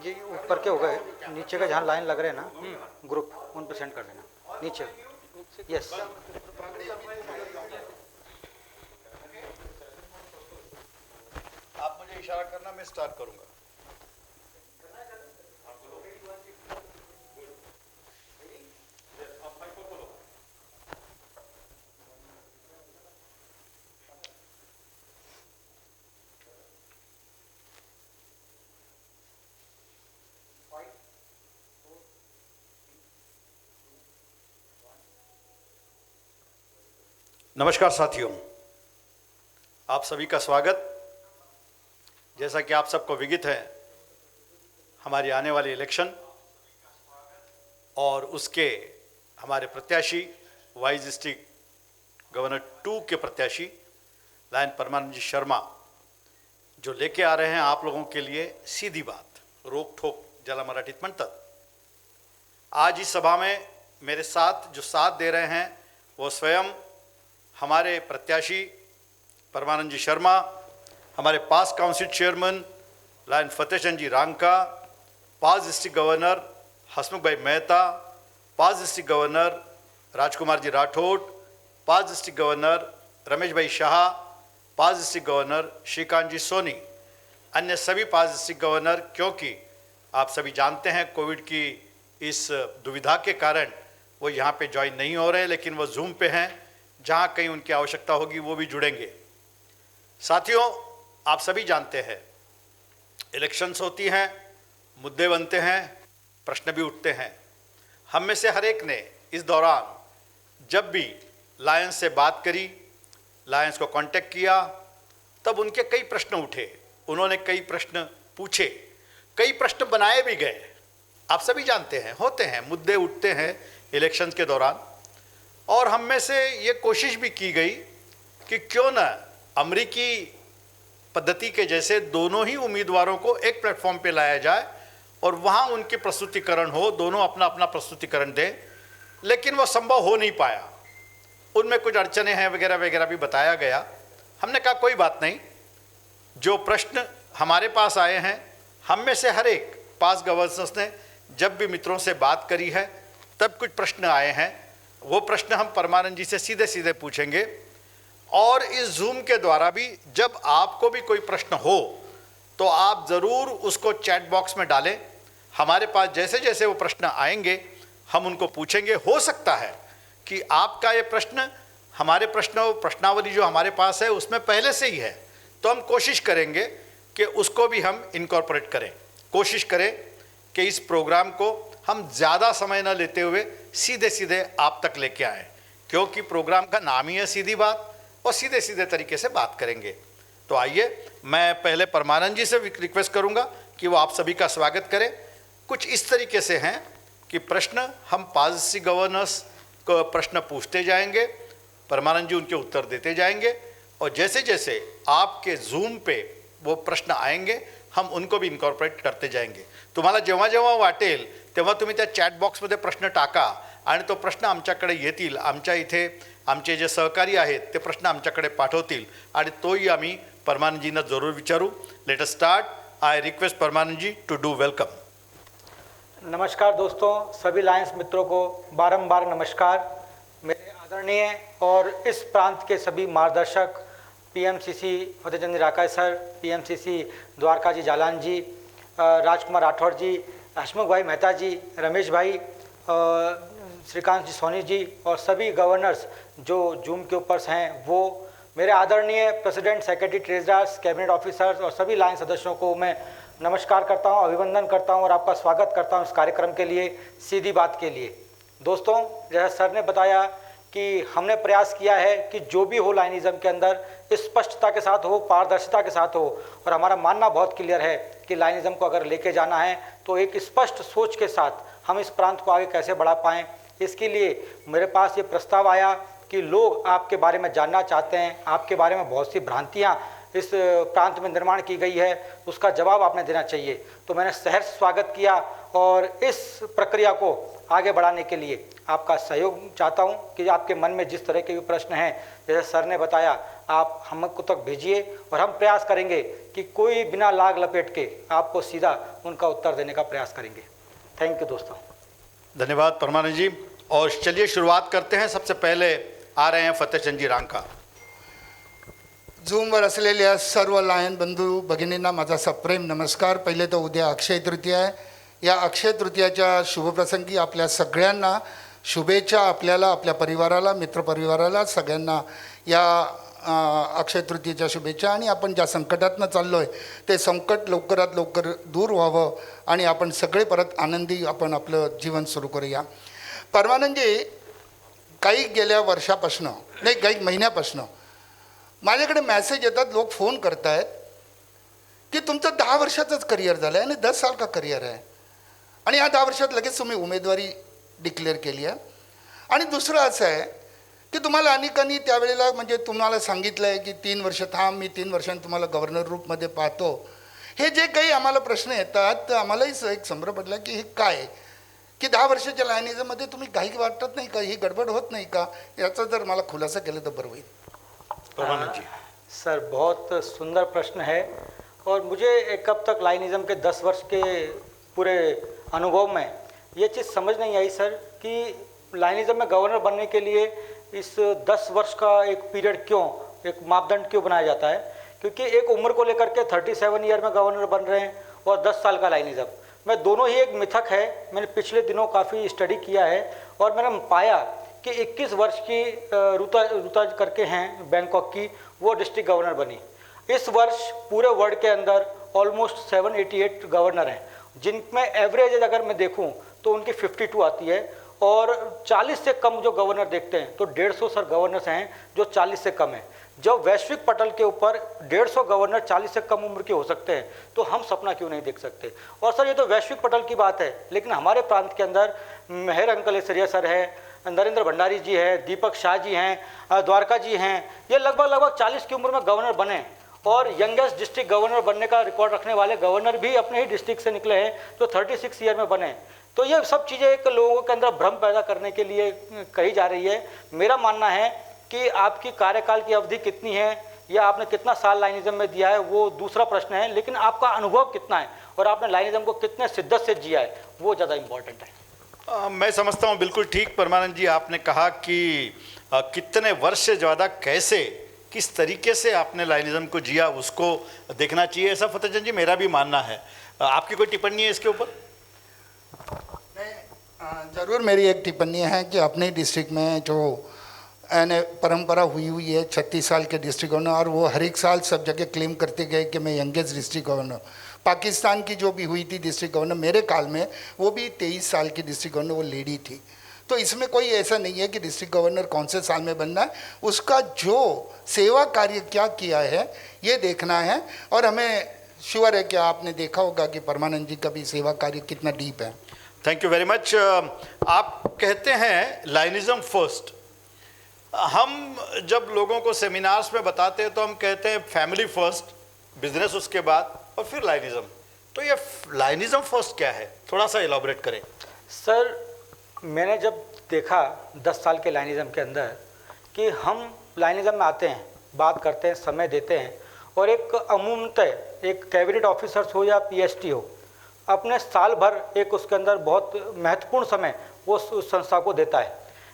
जी ऊपर के हो गए, नीचे का जहाँ लाइन लग रहे हैं ना ग्रुप, उन पर सेंड कर देना नीचे। यस। आप मुझे इशारा करना, मैं स्टार्ट करूंगा। नमस्कार साथियों, आप सभी का स्वागत। जैसा कि आप सबको विदित है, हमारी आने वाली इलेक्शन और उसके हमारे प्रत्याशी वाइस डिस्ट्रिक्ट गवर्नर 2 के प्रत्याशी लायन परमानंद जी शर्मा जो लेके आ रहे हैं आप लोगों के लिए सीधी बात, रोक ठोक ज्याला मराठीत म्हणतात। आज इस सभा में मेरे साथ जो साथ दे रहे हैं वो स्वयं हमारे प्रत्याशी परमानंद जी शर्मा, हमारे पास काउंसिल चेयरमैन लायन फतेह चंद जी रांका, पास डिस्ट्रिक्ट गवर्नर हसमुख भाई मेहता, पास डिस्ट्रिक्ट गवर्नर राजकुमार जी राठौड़, पास डिस्ट्रिक्ट गवर्नर रमेश भाई शाह, पास डिस्ट्रिक्ट गवर्नर श्रीकांत जी सोनी, अन्य सभी पास डिस्ट्रिक्ट गवर्नर, क्योंकि आप सभी जानते हैं कोविड की इस दुविधा के कारण वो यहाँ पे ज्वाइन नहीं हो रहे, लेकिन वो जूम पे हैं, जहाँ कहीं उनकी आवश्यकता होगी वो भी जुड़ेंगे। साथियों, आप सभी जानते हैं इलेक्शंस होती हैं, मुद्दे बनते हैं, प्रश्न भी उठते हैं। हम में से हर एक ने इस दौरान जब भी लायंस से बात करी, लायंस को कांटेक्ट किया, तब उनके कई प्रश्न उठे, उन्होंने कई प्रश्न पूछे, कई प्रश्न बनाए भी गए। आप सभी जानते हैं होते हैं, मुद्दे उठते हैं इलेक्शंस के दौरान, और हम में से ये कोशिश भी की गई कि क्यों न अमेरिकी पद्धति के जैसे दोनों ही उम्मीदवारों को एक प्लेटफॉर्म पे लाया जाए और वहाँ उनकी प्रस्तुतिकरण हो, दोनों अपना अपना प्रस्तुतिकरण दें, लेकिन वो संभव हो नहीं पाया। उनमें कुछ अड़चने हैं वगैरह वगैरह भी बताया गया। हमने कहा कोई बात नहीं, जो प्रश्न हमारे पास आए हैं, हम में से हर एक पास गवर्नर्स ने जब भी मित्रों से बात करी है तब कुछ प्रश्न आए हैं, वो प्रश्न हम परमानंद जी से सीधे सीधे पूछेंगे। और इस जूम के द्वारा भी जब आपको भी कोई प्रश्न हो तो आप ज़रूर उसको चैट बॉक्स में डालें। हमारे पास जैसे जैसे वो प्रश्न आएंगे हम उनको पूछेंगे। हो सकता है कि आपका ये प्रश्न हमारे प्रश्नावली जो हमारे पास है उसमें पहले से ही है, तो हम कोशिश करेंगे कि उसको भी हम इनकॉर्पोरेट करें। कोशिश करें कि इस प्रोग्राम को हम ज़्यादा समय न लेते हुए सीधे सीधे आप तक लेके आएँ, क्योंकि प्रोग्राम का नाम ही है सीधी बात, और सीधे सीधे तरीके से बात करेंगे। तो आइए, मैं पहले परमानंद जी से रिक्वेस्ट करूंगा कि वो आप सभी का स्वागत करें। कुछ इस तरीके से हैं कि प्रश्न हम पॉलिसी गवर्नर्स को प्रश्न पूछते जाएंगे, परमानंद जी उनके उत्तर देते जाएंगे, और जैसे जैसे आपके जूम पे वो प्रश्न आएंगे हम उनको भी इनकॉर्पोरेट करते जाएंगे। तुम्हाला जेव्हा जेव्हा वाटेल तेव्हा तुम्ही त्या चॅट बॉक्समध्ये प्रश्न टाका आणि तो प्रश्न आमच्याकडे येतील। आमच्या इथे आमचे जे सहकारी आहेत ते प्रश्न आमच्याकडे पाठवतील आणि तोही आम्ही परमानंदजींना जरूर विचारू। Let us start. I request Parmanand ji to do welcome. नमस्कार दोस्तों, सभी लायंस मित्रों को बारंबार नमस्कार। मेरे आदरणीय और इस प्रांत के सभी मार्गदर्शक पीएमसीसी फतेह चंद राका सर, पीएमसीसी द्वारका जी जालान जी, राजकुमार राठौड़ जी, हसमुख भाई मेहता जी, रमेश भाई, श्रीकांत जी सोनी जी, और सभी गवर्नर्स जो जूम के ऊपर हैं, वो मेरे आदरणीय president, secretary, treasurers, cabinet officers और सभी लाइन सदस्यों को मैं नमस्कार करता हूं, अभिवंदन करता हूं और आपका स्वागत करता हूं इस कार्यक्रम के लिए, सीधी बात के लिए। दोस्तों, जैसा सर ने बताया कि हमने प्रयास किया है कि जो भी हो लाइनिज़म के अंदर स्पष्टता के साथ हो, पारदर्शिता के साथ हो, और हमारा मानना बहुत क्लियर है कि लाइनिज़म को अगर लेके जाना है तो एक स्पष्ट सोच के साथ हम इस प्रांत को आगे कैसे बढ़ा पाएँ। इसके लिए मेरे पास ये प्रस्ताव आया कि लोग आपके बारे में जानना चाहते हैं, आपके बारे में बहुत सी भ्रांतियाँ इस प्रांत में निर्माण की गई है, उसका जवाब आपने देना चाहिए। तो मैंने सहर्ष स्वागत किया और इस प्रक्रिया को आगे बढ़ाने के लिए आपका सहयोग चाहता हूं कि आपके मन में जिस तरह के भी प्रश्न हैं, जैसे सर ने बताया, आप हमको तक भेजिए और हम प्रयास करेंगे कि कोई बिना लाग लपेट के आपको सीधा उनका उत्तर देने का प्रयास करेंगे। थैंक यू दोस्तों। धन्यवाद परमानंद जी। और चलिए शुरुआत करते हैं। सबसे पहले आ रहे हैं फतेहचंदजी रांका। झूमवर असलेल्या सर्व लायन बंधू भगिनींना माझा सप्रेम नमस्कार। पहिले तर उद्या अक्षय तृतीया आहे। या अक्षय तृतीयाच्या शुभप्रसंगी आपल्या सगळ्यांना शुभेच्छा, आपल्याला, आपल्या परिवाराला, मित्रपरिवाराला सगळ्यांना या अक्षय तृतीयेच्या शुभेच्छा। आणि आपण ज्या संकटातनं चाललो आहे ते संकट लवकरात लवकर दूर व्हावं आणि आपण सगळे परत आनंदी आपण आपलं जीवन सुरू करूया। परमानंदजी, काही गेल्या वर्षापासून नाही, काही महिन्यापासून माझ्याकडे मेसेज येतात, लोक फोन करत आहेत की तुमचं 10 वर्षाचंच करिअर झालं आहे आणि 10 साल का करिअर आहे आणि या 10 वर्षात लगेच तुम्ही उमेदवारी डिक्लेअर केली आहे। आणि दुसरं असं आहे की तुम्हाला अनेकांनी त्यावेळेला म्हणजे तुम्हाला सांगितलं आहे की 3 वर्ष थांब, मी 3 वर्षांनी तुम्हाला गव्हर्नर रूपमध्ये पाहतो। हे जे काही आम्हाला प्रश्न येतात तर आम्हालाही एक संभ्रम पडला की हे काय की 10 वर्षाच्या लायनिझममध्ये तुम्ही काही वाटत नाही का, ही गडबड होत नाही का? याचा जर मला खुलासा केला तर बरं होईल। परमानंद जी। सर, बहुत सुंदर प्रश्न है और मुझे एक अब तक लाइनिज़म के 10 वर्ष के पूरे अनुभव में ये चीज़ समझ नहीं आई सर कि लाइनिज़म में गवर्नर बनने के लिए इस 10 वर्ष का एक पीरियड क्यों, एक मापदंड क्यों बनाया जाता है? क्योंकि एक उम्र को लेकर के 37 ईयर में गवर्नर बन रहे हैं और 10 साल का लाइनिज़म में, दोनों ही एक मिथक है। मैंने पिछले दिनों काफ़ी स्टडी किया है और मैंने पाया कि 21 वर्ष की रुता करके हैं बैंकॉक की, वो डिस्ट्रिक्ट गवर्नर बनी। इस वर्ष पूरे वर्ल्ड के अंदर ऑलमोस्ट 788 गवर्नर हैं, जिनमें एवरेज एज अगर मैं देखूं तो उनकी 52 आती है और 40 से कम जो गवर्नर देखते हैं तो 150 सर गवर्नर्स हैं जो 40 से कम हैं। जब वैश्विक पटल के ऊपर 150 गवर्नर 40 से कम उम्र के हो सकते हैं तो हम सपना क्यों नहीं देख सकते? और सर, ये तो वैश्विक पटल की बात है, लेकिन हमारे प्रांत के अंदर मेहर अंकल एसरिया सर है, नरेंद्र भंडारी जी है, दीपक शाह जी हैं, द्वारका जी हैं, ये लगभग 40 की उम्र में गवर्नर बने और यंगेस्ट डिस्ट्रिक्ट गवर्नर बनने का रिकॉर्ड रखने वाले गवर्नर भी अपने ही डिस्ट्रिक्ट से निकले हैं जो 36 ईयर में बने। तो ये सब चीज़ें एक लोगों के अंदर भ्रम पैदा करने के लिए कही जा रही है। मेरा मानना है कि आपकी कार्यकाल की अवधि कितनी है या आपने कितना साल लाइनिज़म में दिया है वो दूसरा प्रश्न है, लेकिन आपका अनुभव कितना है और आपने लाइनिज़म को कितने शिद्दत से जिया है वो ज़्यादा इम्पोर्टेंट है। मैं समझता हूँ बिल्कुल ठीक परमानंद जी, आपने कहा कि कितने वर्ष से ज़्यादा कैसे, किस तरीके से आपने लाइनिज़म को जिया उसको देखना चाहिए, ऐसा फतेहचंद जी मेरा भी मानना है। आपकी कोई टिप्पणी है इसके ऊपर? ज़रूर, मेरी एक टिप्पणी है कि अपने डिस्ट्रिक्ट में जो परंपरा हुई है 36 साल के डिस्ट्रिक्ट गवर्नर, और वो हर एक साल सब जगह क्लेम करते गए कि मैं यंगेस्ट डिस्ट्रिक्ट गवर्नर। पाकिस्तान की जो भी हुई थी डिस्ट्रिक्ट गवर्नर मेरे काल में, वो भी 23 साल की डिस्ट्रिक्ट गवर्नर, वो लेडी थी। तो इसमें कोई ऐसा नहीं है कि डिस्ट्रिक्ट गवर्नर कौन से साल में बनना है, उसका जो सेवा कार्य क्या किया है ये देखना है। और हमें श्योर है कि आपने देखा होगा कि परमानंद जी का भी सेवा कार्य कितना डीप है। Thank you very much. आप कहते हैं लाइनिज़म फर्स्ट। हम जब लोगों को सेमिनार्स में बताते हैं तो हम कहते हैं फैमिली फर्स्ट, बिजनेस उसके बाद और फिर लाइनिज़म। तो ये लाइनिज़म फर्स्ट क्या है, थोड़ा सा इलाबोरेट करें। सर, मैंने जब देखा 10 साल के लाइनिज़म के अंदर कि हम लाइनिज़म में आते हैं, बात करते हैं, समय देते हैं और एक अमूमतः एक कैबिनेट ऑफिसर्स हो या पीएसटी हो, अपने साल भर एक उसके अंदर बहुत महत्वपूर्ण समय वो उस संस्था को देता है।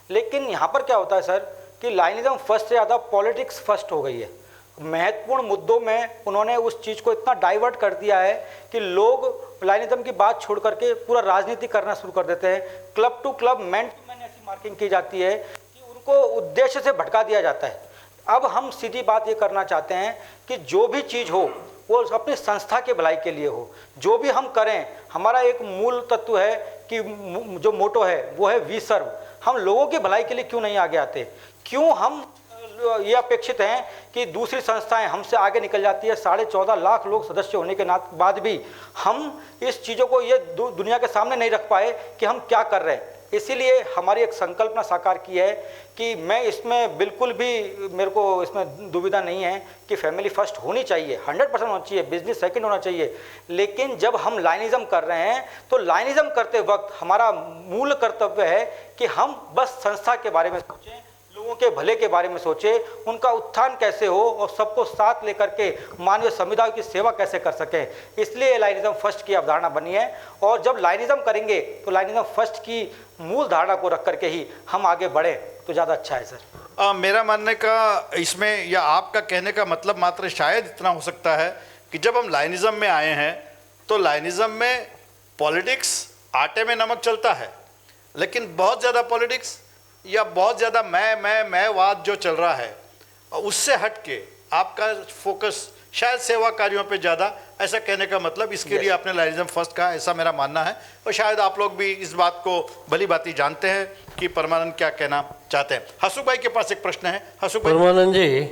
लेकिन यहाँ पर क्या होता है सर कि लाइनिज़म फर्स्ट से ज़्यादा पॉलिटिक्स फर्स्ट हो गई है। महत्वपूर्ण मुद्दों में उन्होंने उस चीज़ को इतना डाइवर्ट कर दिया है कि लोग लाइनिज़म की बात छोड़ करके पूरा राजनीति करना शुरू कर देते हैं। Club to club, man to man ऐसी मार्किंग की जाती है कि उनको उद्देश्य से भटका दिया जाता है। अब हम सीधी बात ये करना चाहते हैं कि जो भी चीज़ हो वो अपनी संस्था के भलाई के लिए हो। जो भी हम करें, हमारा एक मूल तत्व है कि जो मोटो है वो है वी सर्व। हम लोगों की भलाई के लिए क्यों नहीं आगे आते? क्यों हम ये अपेक्षित हैं कि दूसरी संस्थाएं हमसे आगे निकल जाती है? 14.5 लाख लोग सदस्य होने के बाद भी हम इस चीज़ों को ये दुनिया के सामने नहीं रख पाए कि हम क्या कर रहे हैं। इसीलिए हमारी एक संकल्पना साकार की है कि मैं इसमें बिल्कुल भी, मेरे को इसमें दुविधा नहीं है कि फैमिली फर्स्ट होनी चाहिए, 100% होना चाहिए, बिजनेस सेकंड होना चाहिए। लेकिन जब हम लाइनिज़म कर रहे हैं तो लाइनिज़म करते वक्त हमारा मूल कर्तव्य है कि हम बस संस्था के बारे में सोचें, लोगों के भले के बारे में सोचें, उनका उत्थान कैसे हो और सबको साथ लेकर के मानवीय समुदाय की सेवा कैसे कर सकें। इसलिए लाइनिज़म फर्स्ट की अवधारणा बनी है। और जब लाइनिज़म करेंगे तो लाइनिज़म फर्स्ट की मूल धारणा को रख करके ही हम आगे बढ़ें तो ज़्यादा अच्छा है सर। मेरा मानने का इसमें या आपका कहने का मतलब मात्र शायद इतना हो सकता है कि जब हम लाइनिज़म में आए हैं तो लाइनिज़म में पॉलिटिक्स आटे में नमक चलता है, लेकिन बहुत ज़्यादा पॉलिटिक्स या बहुत ज़्यादा मैं वाद जो चल रहा है उससे हट के आपका फोकस शायद सेवा कार्यों पे ज़्यादा, ऐसा कहने का मतलब इसके लिए आपने लाइनिज़म फर्स्ट कहा, ऐसा मेरा मानना है। और शायद आप लोग भी इस बात को भली भांति जानते हैं कि परमानंद क्या कहना चाहते हैं। हसुख भाई के पास एक प्रश्न है। हसुख भाई। परमानंद जी,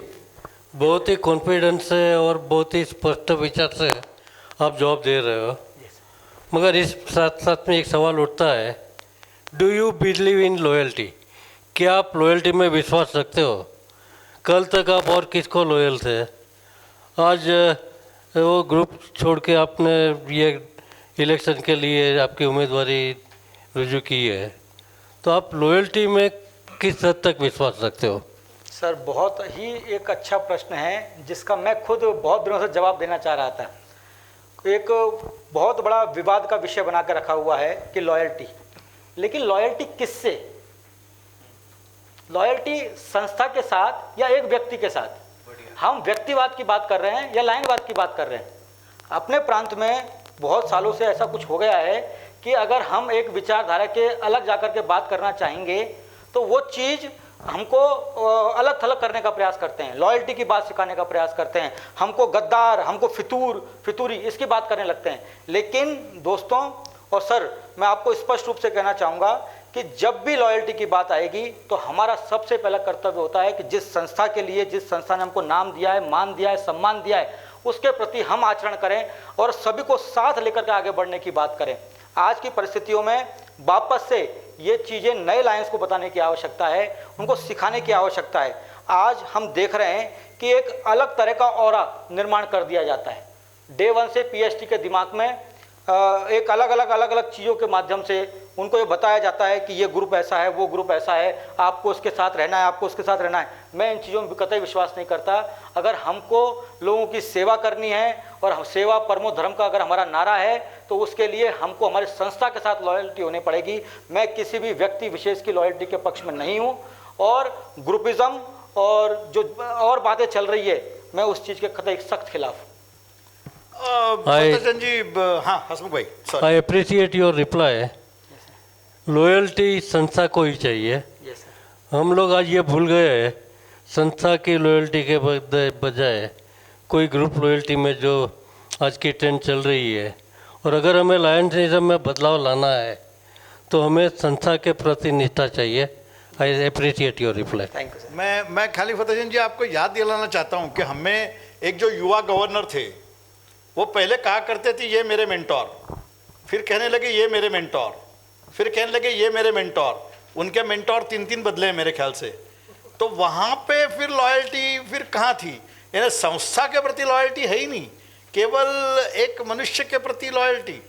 बहुत ही कॉन्फिडेंस से और बहुत ही स्पष्ट विचार से आप जवाब दे रहे हो, मगर इस साथ साथ में एक सवाल उठता है, do you believe in loyalty? क्या आप लॉयल्टी में विश्वास रखते हो? कल तक आप और किसको लॉयल थे? आज वो ग्रुप छोड़ के आपने ये इलेक्शन के लिए आपकी उम्मीदवारी रुजू की है, तो आप लॉयल्टी में किस हद तक विश्वास रखते हो? सर बहुत ही एक अच्छा प्रश्न है जिसका मैं खुद बहुत दिनों से जवाब देना चाह रहा था। एक बहुत बड़ा विवाद का विषय बना के रखा हुआ है कि लॉयल्टी, लेकिन लॉयल्टी किससे? लॉयल्टी संस्था के साथ या एक व्यक्ति के साथ? हम व्यक्तिवाद की बात कर रहे हैं या लाइनवाद की बात कर रहे हैं? अपने प्रांत में बहुत सालों से ऐसा कुछ हो गया है कि अगर हम एक विचारधारा के अलग जाकर के बात करना चाहेंगे तो वो चीज़ हमको अलग थलग करने का प्रयास करते हैं, लॉयल्टी की बात सिखाने का प्रयास करते हैं, हमको गद्दार, हमको फितूरी इसकी बात करने लगते हैं। लेकिन दोस्तों और सर, मैं आपको स्पष्ट रूप से कहना चाहूँगा कि जब भी लॉयल्टी की बात आएगी तो हमारा सबसे पहला कर्तव्य होता है कि जिस संस्था के लिए, जिस संस्था ने हमको नाम दिया है, मान दिया है, सम्मान दिया है, उसके प्रति हम आचरण करें और सभी को साथ लेकर के आगे बढ़ने की बात करें। आज की परिस्थितियों में वापस से ये चीज़ें नए लायंस को बताने की आवश्यकता है, उनको सिखाने की आवश्यकता है। आज हम देख रहे हैं कि एक अलग तरह का ऑरा निर्माण कर दिया जाता है। डे वन से पीएचडी के दिमाग में एक अलग अलग चीज़ों के माध्यम से उनको ये बताया जाता है कि ये ग्रुप ऐसा है, वो ग्रुप ऐसा है, आपको उसके साथ रहना है, आपको उसके साथ रहना है। मैं इन चीज़ों में कतई विश्वास नहीं करता। अगर हमको लोगों की सेवा करनी है और हम सेवा परमो धर्म का अगर हमारा नारा है तो उसके लिए हमको हमारी संस्था के साथ लॉयल्टी होनी पड़ेगी। मैं किसी भी व्यक्ति विशेष की लॉयल्टी के पक्ष में नहीं हूँ और ग्रुपिज़म और जो और बातें चल रही है, मैं उस चीज़ के कतई सख्त खिलाफ हूँ। हाँ हसमुख भाई, I appreciate your reply. Loyalty संस्था को ही चाहिए। हम लोग आज ये भूल गए हैं, संस्था की लॉयल्टी के बजाय कोई ग्रुप लॉयल्टी में जो आज की ट्रेंड चल रही है। और अगर हमें लायंसिज्म में बदलाव लाना है तो हमें संस्था के प्रति निष्ठा चाहिए। I appreciate your reply. Thank you sir. मैं खाली फतेहचंद जी आपको याद दिलाना चाहता हूँ कि हमें एक जो युवा गवर्नर थे वो पहले कहा करते थे ये मेरे मेंटोर, फिर कहने लगे ये मेरे मेंटोर, फिर कहने लगे ये मेरे मेंटोर। उनके मेंटोर 3 बदले मेरे ख्याल से। तो वहाँ पे फिर लॉयल्टी फिर कहाँ थी? यानी संस्था के प्रति लॉयल्टी है ही नहीं, केवल एक मनुष्य के प्रति लॉयल्टी।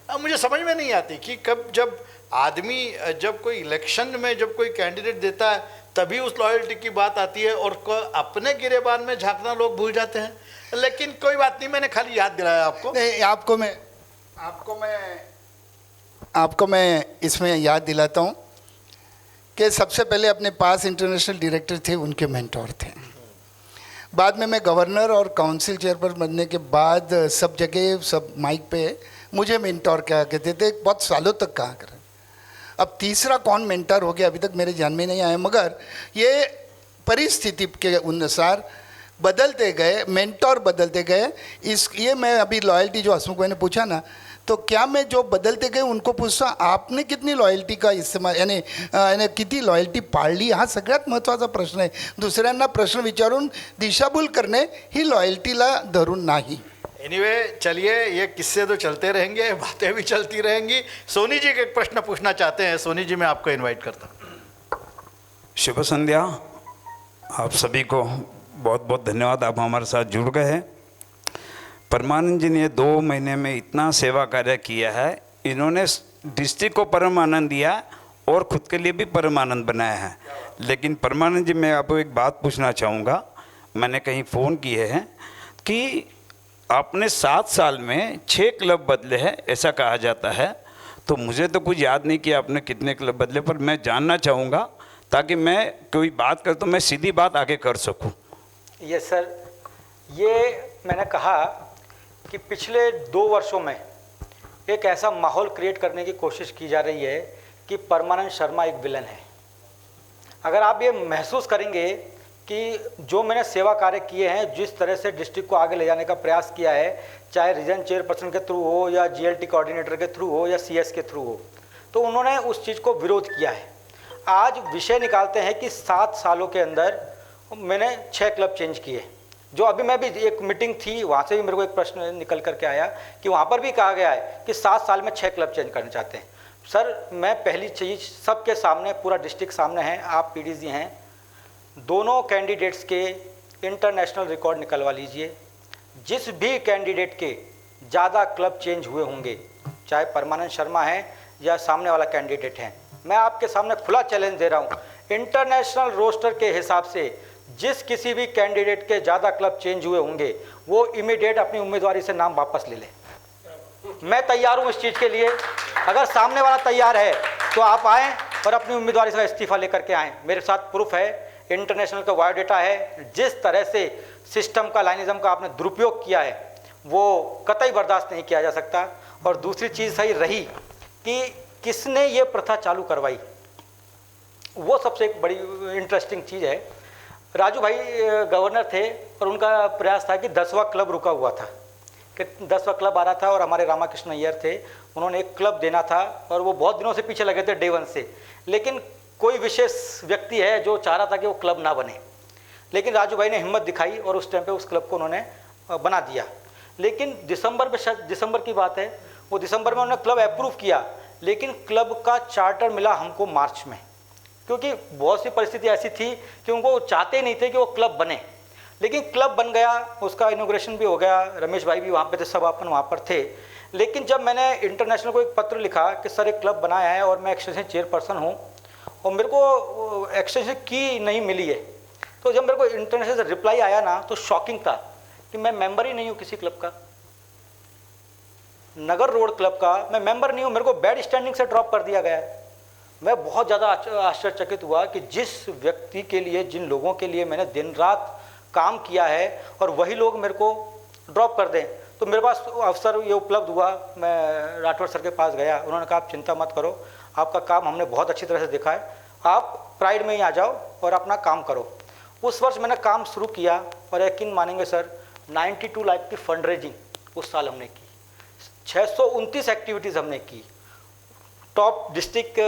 अब मुझे समझ में नहीं आती कि कब जब आदमी जब कोई इलेक्शन में जब कोई कैंडिडेट देता है तभी उस लॉयल्टी की बात आती है और अपने गिरेबान में झांकना लोग भूल जाते हैं। लेकिन कोई बात नहीं, मैंने खाली याद दिलाया आपको। नहीं, आपको मैं इसमें याद दिलाता हूँ कि सबसे पहले अपने पास इंटरनेशनल डायरेक्टर थे, उनके मेंटोर थे। बाद में मैं गवर्नर और काउंसिल चेयरपर्सन बनने के बाद सब जगह सब माइक पे मुझे मेंटोर क्या कहते थे, बहुत सालों तक कहा करें। अब तीसरा कौन मेंटर हो गया अभी तक मेरे ध्यान में नहीं आया, मगर ये परिस्थिति के अनुसार बदलते गए, मेंटोर बदलते गए। ये मैं अभी लॉयल्टी जो हसमुख भाई ने पूछा ना, तो क्या मैं जो बदलते गए उनको पूछता आपने कितनी लॉयल्टी का इस्तेमाल यानी किती लॉयल्टी पाळली, हा सगळ्यात महत्त्वाचा प्रश्न आहे. दुसऱ्यांना प्रश्न विचारून दिशाभूल करणे ही लॉयल्टीला धरून नाही. एनीवे चलिए, ये किस्से तो चलते रहेंगे, बातें भी चलती रहेंगी। सोनी जी के एक प्रश्न पूछना चाहते हैं। सोनी जी, मैं आपको इनवाइट करता हूँ। शुभ संध्या। आप सभी को बहुत बहुत धन्यवाद, आप हमारे साथ जुड़ गए हैं। परमानंद जी ने 2 महीने में इतना सेवा कार्य किया है। इन्होंने डिस्ट्रिक्ट को परमानंद दिया और खुद के लिए भी परमानंद बनाया है। लेकिन परमानंद जी, मैं आपको एक बात पूछना चाहूँगा। मैंने कहीं फ़ोन किए हैं कि आपने 7 साल में 6 क्लब बदले हैं, ऐसा कहा जाता है। तो मुझे तो कुछ याद नहीं कि आपने कितने क्लब बदले, पर मैं जानना चाहूँगा ताकि मैं कोई बात कर तो मैं सीधी बात आगे कर सकूँ। यस सर, ये मैंने कहा कि पिछले 2 वर्षों में एक ऐसा माहौल क्रिएट करने की कोशिश की जा रही है कि परमानंद शर्मा एक विलन है। अगर आप ये महसूस करेंगे कि जो मैंने सेवा कार्य किए हैं, जिस तरह से डिस्ट्रिक्ट को आगे ले जाने का प्रयास किया है, चाहे रीजन चेयरपर्सन के थ्रू हो या जीएलटी कोऑर्डिनेटर के थ्रू हो या सीएस के थ्रू हो, तो उन्होंने उस चीज़ को विरोध किया है। आज विषय निकालते हैं कि 7 सालों के अंदर मैंने 6 क्लब चेंज किए। जो अभी मैं भी एक मीटिंग थी, वहाँ से भी मेरे को एक प्रश्न निकल करके आया कि वहाँ पर भी कहा गया है कि 7 साल में 6 क्लब चेंज करना चाहते हैं। सर, मैं पहली चीज़ सबके सामने, पूरा डिस्ट्रिक्ट सामने है, आप पीडीजी हैं, दोनों कैंडिडेट्स के इंटरनेशनल रिकॉर्ड निकलवा लीजिए। जिस भी कैंडिडेट के ज़्यादा क्लब चेंज हुए होंगे, चाहे परमानंद शर्मा है या सामने वाला कैंडिडेट है, मैं आपके सामने खुला चैलेंज दे रहा हूँ, इंटरनेशनल रोस्टर के हिसाब से जिस किसी भी कैंडिडेट के ज़्यादा क्लब चेंज हुए होंगे, वो इमीडिएट अपनी उम्मीदवारी से नाम वापस ले ले। मैं तैयार हूँ इस चीज़ के लिए। अगर सामने वाला तैयार है तो आप आएँ और अपनी उम्मीदवारी से इस्तीफा लेकर के आएँ। मेरे साथ प्रूफ है, इंटरनेशनल का बायोडेटा है। जिस तरह से सिस्टम का, लाइनिज्म का आपने दुरुपयोग किया है, वो कतई बर्दाश्त नहीं किया जा सकता। और दूसरी चीज़ सही रही कि किसने ये प्रथा चालू करवाई, वो सबसे एक बड़ी इंटरेस्टिंग चीज़ है। राजू भाई गवर्नर थे और उनका प्रयास था कि 10वां क्लब रुका हुआ था, कि 10वां क्लब आ रहा था, और हमारे रामाकृष्ण अय्यर थे, उन्होंने एक क्लब देना था और वो बहुत दिनों से पीछे लगे थे डे 1 से। लेकिन कोई विशेष व्यक्ति है जो चाह रहा था कि वो क्लब ना बने, लेकिन राजू भाई ने हिम्मत दिखाई और उस टाइम पे उस क्लब को उन्होंने बना दिया। लेकिन दिसंबर में, शायद दिसंबर की बात है, वो दिसंबर में उन्होंने क्लब अप्रूव किया, लेकिन क्लब का चार्टर मिला हमको मार्च में, क्योंकि बहुत सी परिस्थिति ऐसी थी कि उनको चाहते नहीं थे कि वो क्लब बने। लेकिन क्लब बन गया, उसका इनॉग्रेशन भी हो गया, रमेश भाई भी वहाँ पे थे, सब अपन वहाँ पर थे। लेकिन जब मैंने इंटरनेशनल को एक पत्र लिखा कि सर एक क्लब बनाया है और मैं एक्सटेंशन चेयरपर्सन हूँ और मेरे को एक्सटेंशन की नहीं मिली है, तो जब मेरे को इंटरनेशनल से रिप्लाई आया ना, तो शॉकिंग था कि मैं मेंबर ही नहीं हूँ किसी क्लब का, नगर रोड क्लब का मैं मेंबर नहीं हूँ, मेरे को बैड स्टैंडिंग से ड्रॉप कर दिया गया है। मैं बहुत ज़्यादा आश्चर्यचकित हुआ कि जिस व्यक्ति के लिए, जिन लोगों के लिए मैंने दिन रात काम किया है, और वही लोग मेरे को ड्रॉप कर दें। तो मेरे पास अवसर ये उपलब्ध हुआ, मैं राठौर सर के पास गया, उन्होंने कहा आप चिंता मत करो, आपका काम हमने बहुत अच्छी तरह से देखा है, आप प्राइड में ही आ जाओ और अपना काम करो। उस वर्ष मैंने काम शुरू किया और यकीन मानेंगे सर, 92 लाख की फंड रेजिंग उस साल हमने की, 629 एक्टिविटीज़ हमने की, top district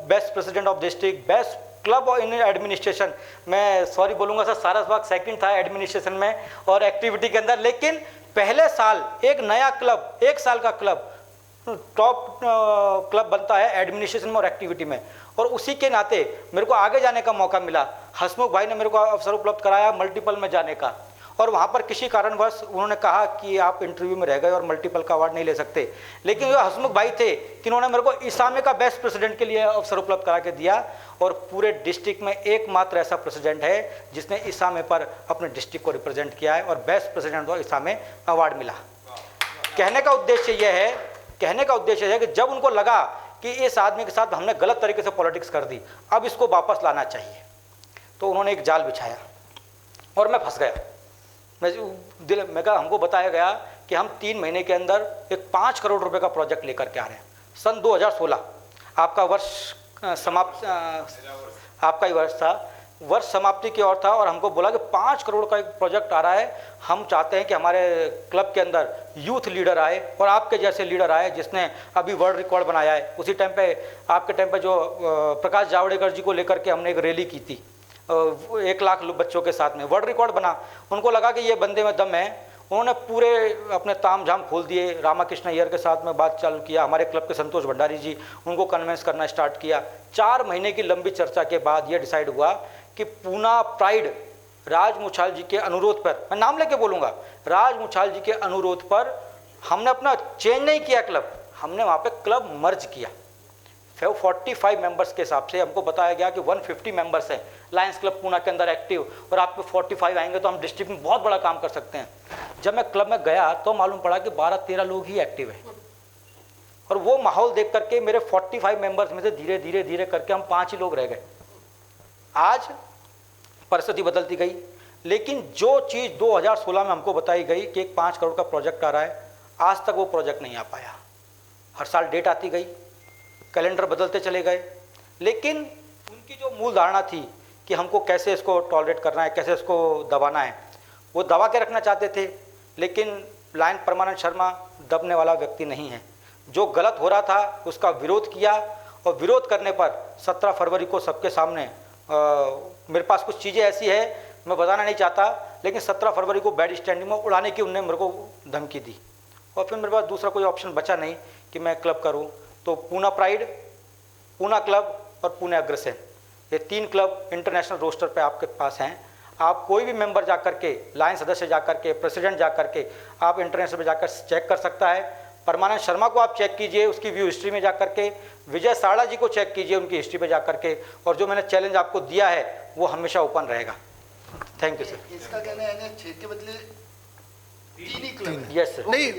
best president of district, best club in administration, मैं सॉरी बोलूँगा सर, सारसबाग सेकंड था एडमिनिस्ट्रेशन में और एक्टिविटी के अंदर। लेकिन पहले साल एक नया क्लब, 1 साल का क्लब टॉप क्लब बनता है एडमिनिस्ट्रेशन में और एक्टिविटी में, और उसी के नाते मेरे को आगे जाने का मौका मिला। हसमुख भाई ने मेरे को अवसर उपलब्ध कराया मल्टीपल में जाने का, और वहाँ पर किसी कारणवश उन्होंने कहा कि आप इंटरव्यू में रह गए और मल्टीपल का अवार्ड नहीं ले सकते, लेकिन जो हसमुख भाई थे कि उन्होंने मेरे को इसामे का बेस्ट प्रेसिडेंट के लिए अवसर उपलब्ध करा के दिया, और पूरे डिस्ट्रिक्ट में एकमात्र ऐसा प्रेसिडेंट है जिसने इसामे पर अपने डिस्ट्रिक्ट को रिप्रेजेंट किया है और बेस्ट प्रेसिडेंट को इसामे अवार्ड मिला। कहने का उद्देश्य यह है कि जब उनको लगा कि इस आदमी के साथ हमने गलत तरीके से पॉलिटिक्स कर दी, अब इसको वापस लाना चाहिए, तो उन्होंने एक जाल बिछाया और मैं फंस गया। मैं कहा, हमको बताया गया कि हम 3 महीने के अंदर एक 5 करोड़ रुपए का प्रोजेक्ट लेकर के आ रहे हैं। सन 2016 आपका वर्ष समाप्त, आपका ही वर्ष था, वर्ष समाप्ति की ओर था, और हमको बोला कि 5 करोड़ का एक प्रोजेक्ट आ रहा है, हम चाहते हैं कि हमारे क्लब के अंदर यूथ लीडर आए और आपके जैसे लीडर आए जिसने अभी वर्ल्ड रिकॉर्ड बनाया है। उसी टाइम पे, आपके टाइम पे जो प्रकाश जावड़ेकर जी को लेकर के हमने एक रैली की थी 1 लाख बच्चों के साथ में, वर्ल्ड रिकॉर्ड बना। उनको लगा कि ये बंदे में दम है, उन्होंने पूरे अपने ताम झाम खोल दिए। रामाकृष्ण अय्यर के साथ में बात चालू किया, हमारे क्लब के संतोष भंडारी जी, उनको कन्विंस करना स्टार्ट किया। 4 महीने की लंबी चर्चा के बाद ये डिसाइड हुआ कि पूना प्राइड राज मुछाल जी के अनुरोध पर, मैं नाम लेके बोलूँगा, राज मुछाल जी के अनुरोध पर हमने अपना चेंज नहीं किया क्लब, हमने वहाँ पे क्लब मर्ज किया। 45 मेंबर्स के हिसाब से हमको बताया गया कि 150 मेंबर्स हैं लायंस क्लब पूना के अंदर एक्टिव, और आप पे 45 आएंगे तो हम डिस्ट्रिक्ट में बहुत बड़ा काम कर सकते हैं। जब मैं क्लब में गया तो मालूम पड़ा कि 12-13 लोग ही एक्टिव हैं, और वो माहौल देख करके मेरे 45 मेंबर्स में से धीरे धीरे धीरे करके हम 5 ही लोग रह गए। आज परिस्थिति बदलती गई, लेकिन जो चीज़ 2016 में हमको बताई गई कि एक 5 करोड़ का प्रोजेक्ट आ रहा है, आज तक वो प्रोजेक्ट नहीं आ पाया। हर साल डेट आती गई, कैलेंडर बदलते चले गए, लेकिन उनकी जो मूल धारणा थी कि हमको कैसे इसको टॉलरेट करना है, कैसे इसको दबाना है, वो दबा के रखना चाहते थे। लेकिन लायन परमानंद शर्मा दबने वाला व्यक्ति नहीं है। जो गलत हो रहा था उसका विरोध किया, और विरोध करने पर 17 फरवरी को सबके सामने मेरे पास कुछ चीज़ें ऐसी है मैं बताना नहीं चाहता, लेकिन 17 फरवरी को बैड स्टैंडिंग में उड़ाने की उनने मेरे को धमकी दी, और फिर मेरे पास दूसरा कोई ऑप्शन बचा नहीं कि मैं क्लब करूं। तो पूना प्राइड, पूना क्लब और पुणे अग्रसेन, ये 3 क्लब इंटरनेशनल रोस्टर पे आपके पास हैं। आप कोई भी मेंबर जा कर के, लायन सदस्य जा कर के, प्रेसिडेंट जा कर के आप इंटरनेशनल पे जाकर चेक कर सकता है। परमानंद शर्मा को आप चेक कीजिए उसकी व्यू हिस्ट्री में जा कर के, विजय साड़ा जी को चेक कीजिए उनकी हिस्ट्री पे जा कर के, और जो मैंने चैलेंज आपको दिया है वो हमेशा ओपन रहेगा। Thank you sir. इसका कहना है 6 के बदले 3 ही क्लब हैं। Yes sir. नहीं,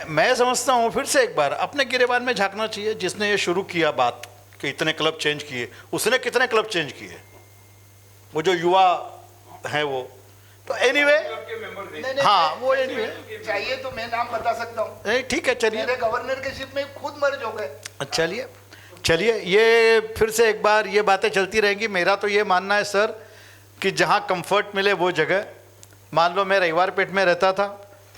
मैं समझता हूँ फिर से एक बार अपने गिरेबान में झांकना चाहिए। जिसने ये शुरू किया बात कि इतने क्लब चेंज किए, उसने कितने क्लब चेंज किए? वो जो युवा हैं वो तो एनीवे हाँ वो एनीवे चाहिए तो मैं नाम बता सकता हूँ। नहीं ठीक है, चलिए मेरे गवर्नरशिप में खुद मर्ज हो गए। चलिए ये फिर से एक बार ये बातें चलती रहेंगी। मेरा तो ये मानना है सर कि जहाँ कंफर्ट मिले वो जगह, मान लो मैं रविवार पेट में रहता था,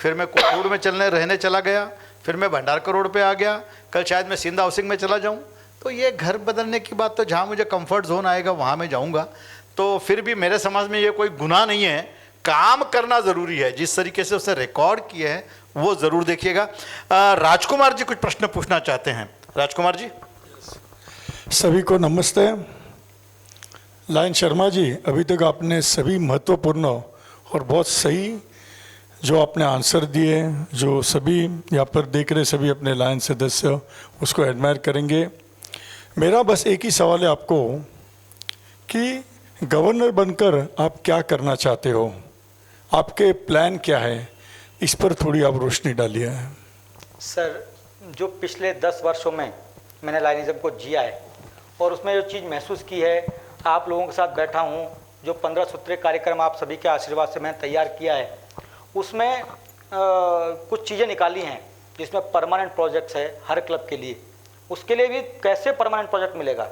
फिर मैं कोटूर में रहने चला गया, फिर मैं भंडारकर रोड पे आ गया, कल शायद मैं सिंध हाउसिंग में चला जाऊँ, तो ये घर बदलने की बात तो जहाँ मुझे कंफर्ट जोन आएगा वहाँ मैं जाऊँगा। तो फिर भी मेरे समाज में ये कोई गुनाह नहीं है, काम करना ज़रूरी है। जिस तरीके से उसने रिकॉर्ड किए हैं वो ज़रूर देखिएगा। राजकुमार जी कुछ प्रश्न पूछना चाहते हैं। राजकुमार जी। सभी को नमस्ते। लायन शर्मा जी, अभी तक आपने सभी महत्वपूर्ण और बहुत सही जो आपने आंसर दिए, जो सभी यहाँ पर देख रहे सभी अपने लायन सदस्य उसको एडमायर करेंगे। मेरा बस एक ही सवाल है आपको कि गवर्नर बनकर आप क्या करना चाहते हो, आपके प्लान क्या है, इस पर थोड़ी आप रोशनी डालिए। सर, जो पिछले 10 वर्षों में मैंने लायनिज़म को जिया है और उसमें जो चीज़ महसूस की है, आप लोगों के साथ बैठा हूँ, जो 15 सूत्रीय कार्यक्रम आप सभी के आशीर्वाद से मैंने तैयार किया है, उसमें कुछ चीज़ें निकाली हैं जिसमें परमानेंट प्रोजेक्ट्स है हर क्लब के लिए। उसके लिए भी कैसे परमानेंट प्रोजेक्ट मिलेगा?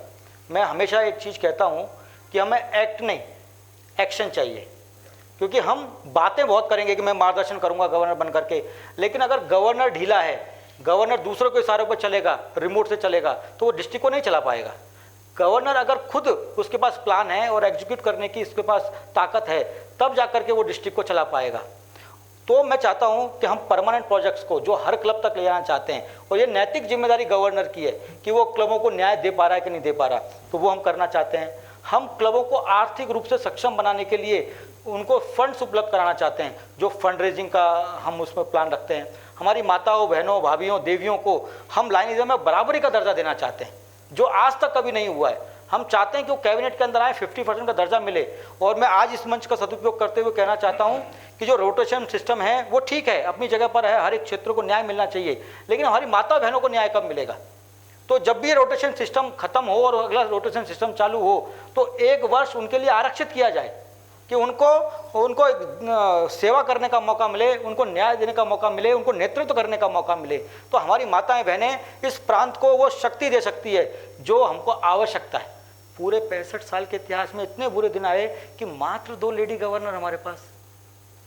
मैं हमेशा एक चीज़ कहता हूँ कि हमें एक्ट नहीं, एक्शन चाहिए। क्योंकि हम बातें बहुत करेंगे कि मैं मार्गदर्शन करूंगा गवर्नर बन करके, लेकिन अगर गवर्नर ढीला है, गवर्नर दूसरों के इशारों पर चलेगा, रिमोट से चलेगा, तो वो डिस्ट्रिक्ट को नहीं चला पाएगा। गवर्नर अगर खुद उसके पास प्लान है और एग्जीक्यूट करने की उसके पास ताकत है, तब जा करके वो डिस्ट्रिक्ट को चला पाएगा। तो मैं चाहता हूं कि हम परमानेंट प्रोजेक्ट्स को जो हर क्लब तक ले जाना चाहते हैं, और ये नैतिक जिम्मेदारी गवर्नर की है कि वो क्लबों को न्याय दे पा रहा है कि नहीं दे पा रहा, तो वो हम करना चाहते हैं। हम क्लबों को आर्थिक रूप से सक्षम बनाने के लिए उनको फंड्स उपलब्ध कराना चाहते हैं, जो फंड रेजिंग का हम उसमें प्लान रखते हैं। हमारी माताओं, बहनों, भाभीयों, देवियों को हम लायनिज़म में बराबरी का दर्जा देना चाहते हैं, जो आज तक कभी नहीं हुआ है। हम चाहते हैं कि वो कैबिनेट के अंदर आए, 50% का दर्जा मिले। और मैं आज इस मंच का सदुपयोग करते हुए कहना चाहता हूं कि जो रोटेशन सिस्टम है वो ठीक है, अपनी जगह पर है, हर एक क्षेत्र को न्याय मिलना चाहिए, लेकिन हमारी माता बहनों को न्याय कब मिलेगा? तो जब भी ये रोटेशन सिस्टम खत्म हो और अगला रोटेशन सिस्टम चालू हो, तो 1 वर्ष उनके लिए आरक्षित किया जाए कि उनको सेवा करने का मौका मिले, उनको न्याय देने का मौका मिले, उनको नेतृत्व करने का मौका मिले। तो हमारी माताएं बहनें इस प्रांत को वो शक्ति दे सकती है जो हमको आवश्यकता है। पूरे 65 साल के इतिहास में इतने बुरे दिन आए कि मात्र 2 लेडी गवर्नर हमारे पास।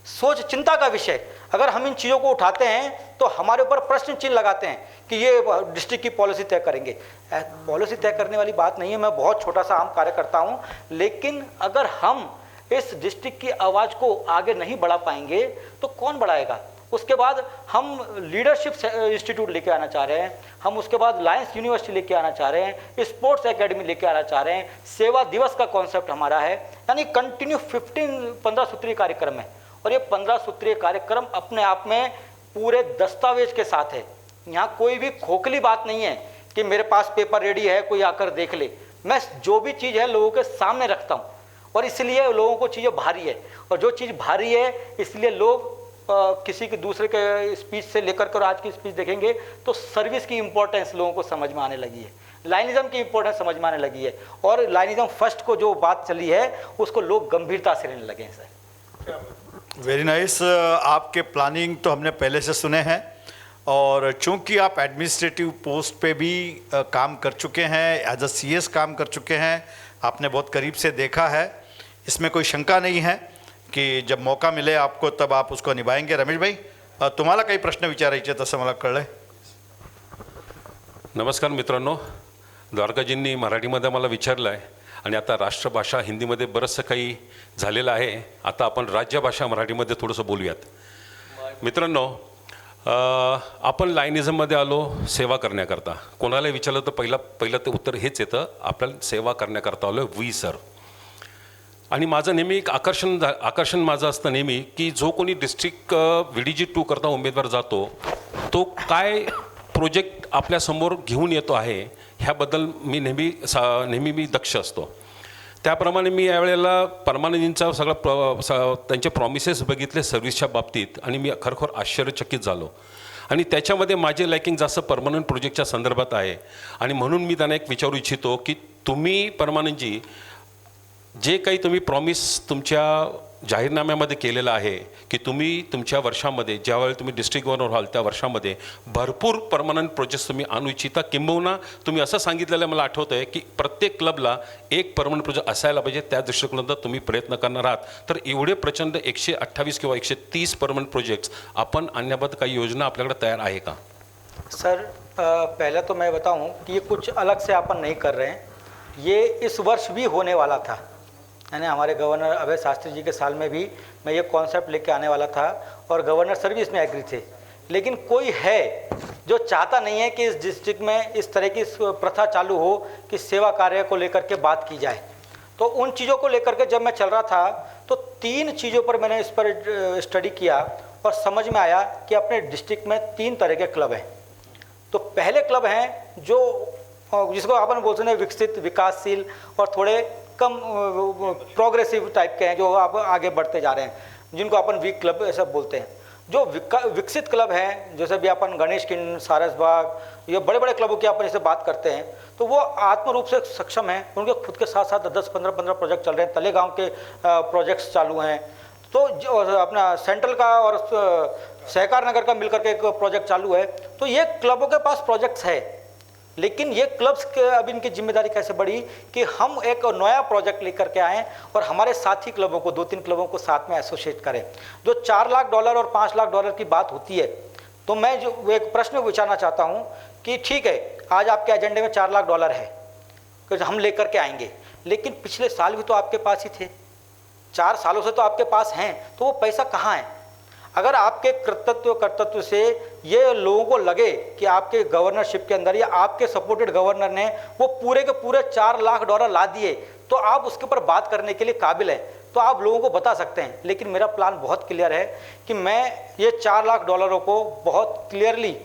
सोच चिंता का विषय। अगर हम इन चीज़ों को उठाते हैं तो हमारे ऊपर प्रश्न चिन्ह लगाते हैं कि ये डिस्ट्रिक्ट की पॉलिसी तय करेंगे। पॉलिसी तय करने वाली बात नहीं है। मैं बहुत छोटा सा आम कार्य करता हूँ, लेकिन अगर हम इस डिस्ट्रिक्ट की आवाज़ को आगे नहीं बढ़ा पाएंगे तो कौन बढ़ाएगा। उसके बाद हम लीडरशिप इंस्टीट्यूट लेके आना चाह रहे हैं, हम उसके बाद लायंस यूनिवर्सिटी लेके आना चाह रहे हैं, स्पोर्ट्स एकेडमी लेके आना चाह रहे हैं, सेवा दिवस का कॉन्सेप्ट हमारा है, यानी कंटिन्यू 15 सूत्रीय कार्यक्रम है। और ये 15 सूत्रीय कार्यक्रम अपने आप में पूरे दस्तावेज के साथ है। यहाँ कोई भी खोखली बात नहीं है कि मेरे पास पेपर रेडी है कोई आकर देख ले। मैं जो भी चीज़ है लोगों के सामने रखता हूँ, और इसलिए लोगों को चीज़ें भारी है। और जो चीज़ भारी है इसलिए लोग किसी के दूसरे के स्पीच से लेकर कर आज की स्पीच देखेंगे तो सर्विस की इंपॉर्टेंस लोगों को समझ में आने लगी है, लाइनिज्म की इंपॉर्टेंस समझ में आने लगी है, और लाइनिज्म फर्स्ट को जो बात चली है उसको लोग गंभीरता से लेने लगे हैं। Sir very nice. आपके प्लानिंग तो हमने पहले से सुने हैं, और चूंकि आप एडमिनिस्ट्रेटिव पोस्ट पे भी काम कर चुके हैं, एज अ CS काम कर चुके हैं, आपने बहुत करीब से देखा है, इसमें कोई शंका नहीं है की जब मौका मिले आपको तब आप उसको निभाएंगे। रमेश भाई, तुम्हाला काही प्रश्न विचारायचे तसं मला कळलंय। नमस्कार मित्रांनो, द्वारकाजींनी मराठीमध्ये मला विचारलं आहे आणि आता राष्ट्रभाषा हिंदीमध्ये बरंचसं काही झालेलं आहे। आता आपण राज्यभाषा मराठीमध्ये थोडंसं बोलूयात। मित्रांनो, आपण लायनिझममध्ये आलो सेवा करण्याकरता। कोणालाही विचारलं तर पहिलं ते उत्तर हेच येतं, आपल्याला सेवा करण्याकरता आलो वी सर। आणि माझं नेहमी एक आकर्षण माझं असतं नेहमी की जो कोणी डिस्ट्रिक्ट VDG 2 करता उमेदवार जातो तो काय प्रोजेक्ट आपल्यासमोर घेऊन येतो आहे ह्याबद्दल मी नेहमी मी दक्ष असतो। त्याप्रमाणे मी यावेळेला परमानंदजींचा सगळं त्यांचे प्रॉमिसेस बघितले सर्व्हिसच्या बाबतीत, आणि मी खरोखर आश्चर्यचकित झालो। आणि त्याच्यामध्ये माझे लायकिंग जास्त परमनंट प्रोजेक्टच्या संदर्भात आहे, आणि म्हणून मी त्यांना एक विचारू इच्छितो की तुम्ही परमानंदजी जे काही तुम्ही प्रॉमिस तुमच्या जाहीरनाम्यामध्ये केलेलं आहे की तुम्ही तुमच्या वर्षामध्ये ज्यावेळी तुम्ही डिस्ट्रिक्ट गव्हर्नर व्हाल त्या वर्षामध्ये भरपूर परमनंट प्रोजेक्ट्स तुम्ही आणू इच्छिता, किंबहुना तुम्ही असं सांगितलेलं मला आठवतं आहे की प्रत्येक क्लबला एक परमनंट प्रोजेक्ट असायला पाहिजे, त्या दृष्टिकोनातून तुम्ही प्रयत्न करणार आहात। तर एवढे प्रचंड 128 किंवा 130 परमनंट प्रोजेक्ट्स आपण आणण्याबद्दल काही योजना आपल्याकडे तयार आहे का? सर पहले तो मैं बताऊं कि ये कुछ अलग से अपन नहीं कर रहे हैं, ये इस वर्ष भी होने वाला था, यानी हमारे गवर्नर अभय शास्त्री जी के साल में भी मैं ये कॉन्सेप्ट लेके आने वाला था, और गवर्नर सर भी इसमें एग्री थे। लेकिन कोई है जो चाहता नहीं है कि इस डिस्ट्रिक्ट में इस तरह की प्रथा चालू हो कि सेवा कार्य को लेकर के बात की जाए। तो उन चीज़ों को लेकर के जब मैं चल रहा था तो 3 चीज़ों पर मैंने इस पर स्टडी किया और समझ में आया कि अपने डिस्ट्रिक्ट में 3 तरह के क्लब हैं। तो पहले क्लब हैं जो जिसको अपन बोलते हैं विकसित, विकासशील और थोड़े कम प्रोग्रेसिव टाइप के हैं, जो आप आगे बढ़ते जा रहे हैं, जिनको अपन वीक क्लब ऐसा बोलते हैं। जो विकसित क्लब हैं, जैसे भी अपन गणेश किन, सारसबाग, ये बड़े बड़े क्लबों की अपन जैसे बात करते हैं, तो वो आत्म रूप से सक्षम हैं, उनके खुद के साथ साथ 10-15 प्रोजेक्ट चल रहे हैं, तलेगांव के प्रोजेक्ट्स चालू हैं। तो जो अपना सेंट्रल का और सहकार नगर का मिलकर के एक प्रोजेक्ट चालू है। तो ये क्लबों के पास प्रोजेक्ट्स है, लेकिन ये क्लब्स के अब इनकी जिम्मेदारी कैसे बढ़ी कि हम एक नया प्रोजेक्ट लेकर के आएँ और हमारे साथी क्लबों को 2-3 क्लबों को साथ में एसोसिएट करें। जो $4 लाख और $5 लाख की बात होती है, तो मैं जो एक प्रश्न विचारना चाहता हूँ कि ठीक है, आज आपके एजेंडे में $4 लाख है कि हम लेकर के आएंगे, लेकिन पिछले साल भी तो आपके पास ही थे, 4 सालों से तो आपके पास हैं, तो वो पैसा कहाँ है? अगर आपके कर्तृत्व से ये लोगों को लगे कि आपके गवर्नरशिप के अंदर या आपके सपोर्टेड गवर्नर ने वो पूरे के पूरे $4 लाख ला दिए, तो आप उसके ऊपर बात करने के लिए काबिल है, तो आप लोगों को बता सकते हैं। लेकिन मेरा प्लान बहुत क्लियर है कि मैं ये $4 लाख को बहुत क्लियरली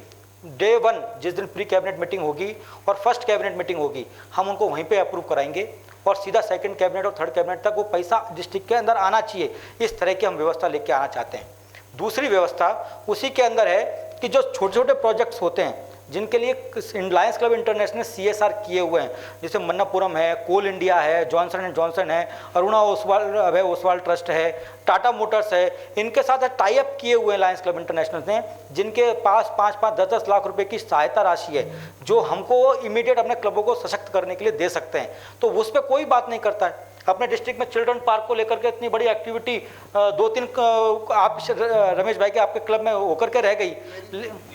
डे 1 जिस दिन प्री कैबिनेट मीटिंग होगी और फर्स्ट कैबिनेट मीटिंग होगी, हम उनको वहीं पे अप्रूव कराएंगे और सीधा सेकंड कैबिनेट और थर्ड कैबिनेट तक वो पैसा डिस्ट्रिक्ट के अंदर आना चाहिए। इस तरह की हम व्यवस्था लेके आना चाहते हैं। दूसरी व्यवस्था उसी के अंदर है कि जो छोटे छोटे प्रोजेक्ट्स होते हैं जिनके लिए लायंस क्लब इंटरनेशनल CSR किए हुए हैं, जैसे मन्नापुरम है, कोल इंडिया है, जॉनसन एंड जॉनसन है, अरुणा अभय ओसवाल ट्रस्ट है, टाटा मोटर्स है, इनके साथ टाई अप किए हुए हैं लायंस क्लब इंटरनेशनल ने, जिनके पास 5-5, 10-10 लाख रुपए की सहायता राशि है जो हमको इमीडिएट अपने क्लबों को सशक्त करने के लिए दे सकते हैं। तो उस पर कोई बात नहीं करता है। अपने डिस्ट्रिक्ट में चिल्ड्रन पार्क को लेकर के इतनी बड़ी एक्टिविटी 2-3 आप रमेश भाई के आपके क्लब में होकर के रह गई,